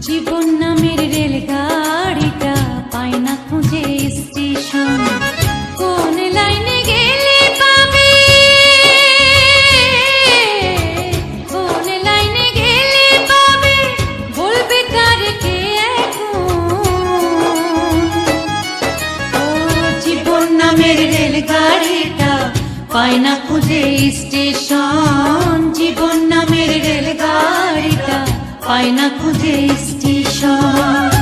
জীবন নামের রেলগাড়িটা পায় না খুঁজে স্টেশন। কোন লাইনে গেলে পাবে, কোন লাইনে গেলে পাবে, বলবে কার কে এখন। ও জীবন নামের রেলগাড়িটা পায় না খুঁজে স্টেশন। জীবন নামের রেলগাড়িটা পায় না খুঁজে স্টেশন।